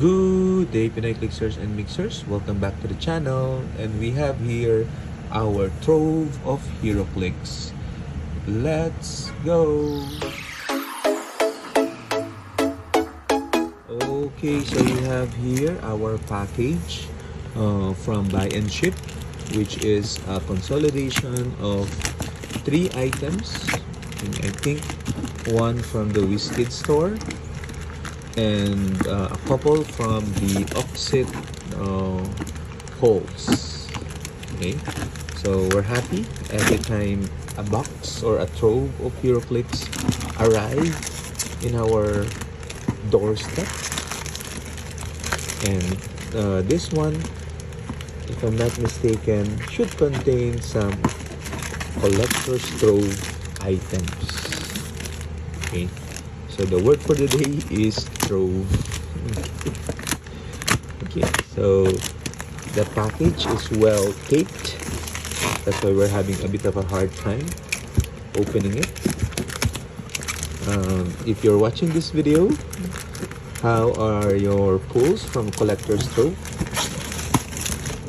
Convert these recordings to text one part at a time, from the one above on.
Good day, Pinoy Clixers and Mixers. Welcome back to the channel. And we have here our trove of Heroclix. Let's go! Okay, so we have here our package from Buy and Ship, which is a consolidation of 3 items. And I think one from the Wizkid store and a couple from the Oxid holes. Okay, so we're happy every time a box or a trove of Heroclix arrive in our doorstep. And this one, if I'm not mistaken, should contain some collector's trove items. Okay, so the word for the day is trove. Okay, so the package is well taped. That's why we're having a bit of a hard time opening it. If you're watching this video, how are your pulls from collector's trove?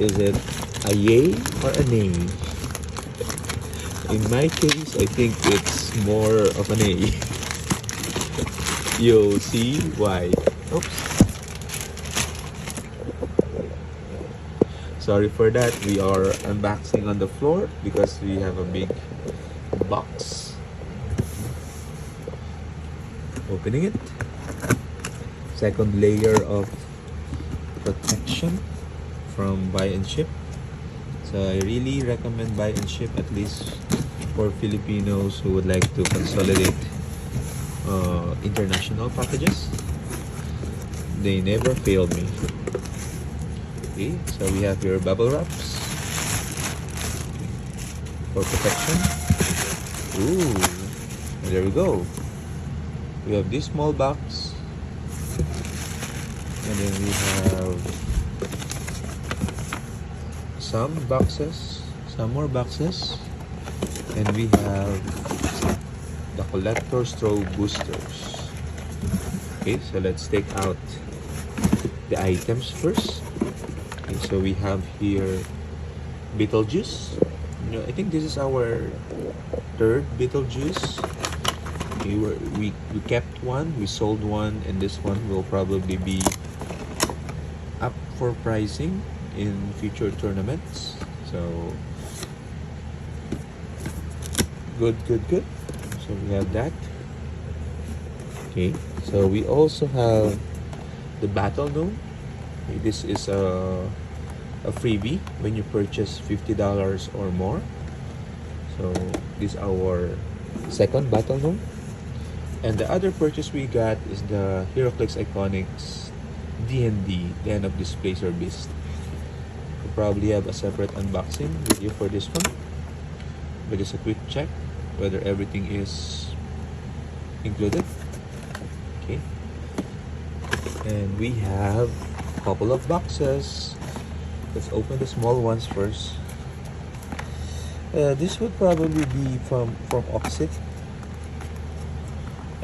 Is it a yay or a nay? In my case, I think it's more of an A. You'll see why. Oops. Sorry for that. We are unboxing on the floor because we have a big box. Opening it. Second layer of protection from Buy and Ship. So I really recommend Buy and Ship, at least for Filipinos who would like to consolidate international packages. They never failed me. Okay, so we have your bubble wraps for protection. Ooh, and there we go. We have this small box, and then we have some more boxes, and we have the collector's trove boosters. Okay, so let's take out the items first. Okay, so we have here Beetlejuice. I think this is our third Beetlejuice. Okay, we kept one, we sold one, and this one will probably be up for pricing in future tournaments. So good. So we have that. Okay, so we also have the Battle Gnome. Okay, this is a freebie when you purchase $50 or more. So this is our second Battle Gnome. And the other purchase we got is the Heroclix Iconics D&D, Den of Displacer Beast. We'll probably have a separate unboxing video for this one, but just a quick check whether everything is included. Okay, and we have a couple of boxes. Let's open the small ones first. This would probably be from Oxid,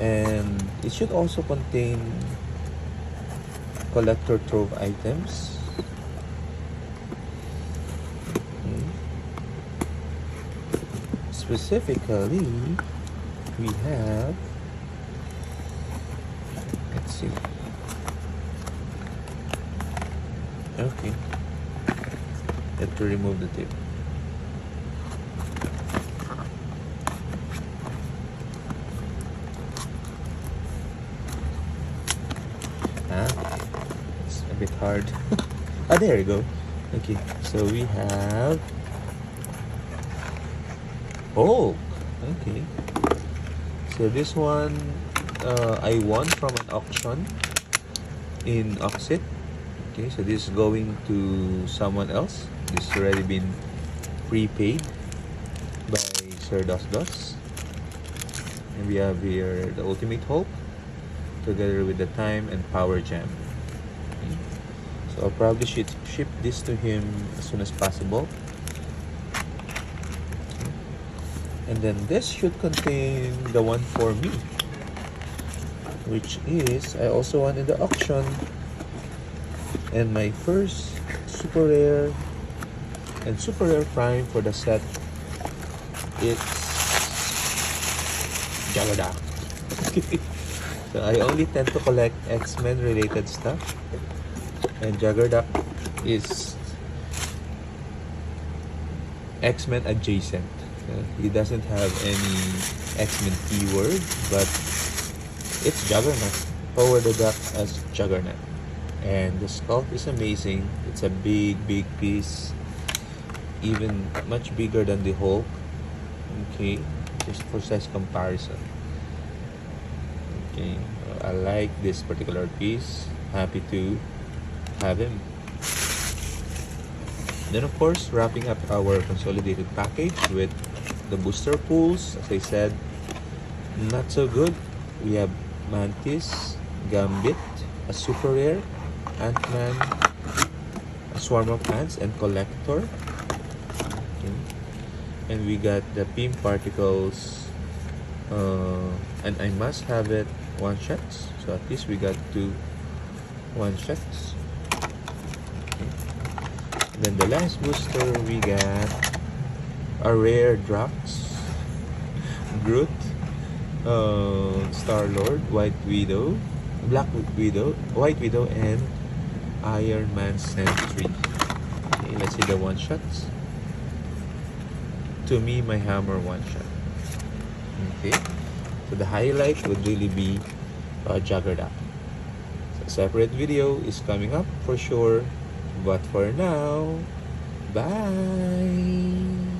and it should also contain collector trove items. Okay. Specifically, we have, let's see. Okay, have to remove the tape. It's a bit hard. There you go. Okay, so we have okay. So this one I won from an auction in Oxid. Okay, so this is going to someone else. This has already been prepaid by Sir Dos. And we have here the Ultimate Hope together with the Time and Power Gem. Okay. So I'll probably ship this to him as soon as possible. And then this should contain the one for me, which is, I also won in the auction, And my first super rare and super rare prime for the set, it's Jaggernaut. So I only tend to collect X-Men related stuff, and Juggerduck is X-Men adjacent. He doesn't have any X-Men keyword, but it's Juggernaut. Power the Duck as Juggernaut. And the sculpt is amazing. It's a big piece, even much bigger than the Hulk. Okay, just for size comparison. Okay, I like this particular piece. Happy to have him. Then of course, wrapping up our consolidated package with the booster pools. As I said, not so good. We have Mantis, Gambit, a super rare, Ant-Man, a Swarm of Ants, and Collector. Okay. And we got the Beam Particles, and I must have it one-shots. So at least we got 2 one-shots. Okay. Then the last booster, we got a rare Drax, Groot, Star-Lord, White Widow, Black Widow, White Widow, and Iron Man Sentry. Okay, let's see the one-shots. To me, my hammer one-shot. Okay, so the highlight would really be Juggernaut. So a separate video is coming up for sure, but for now, bye!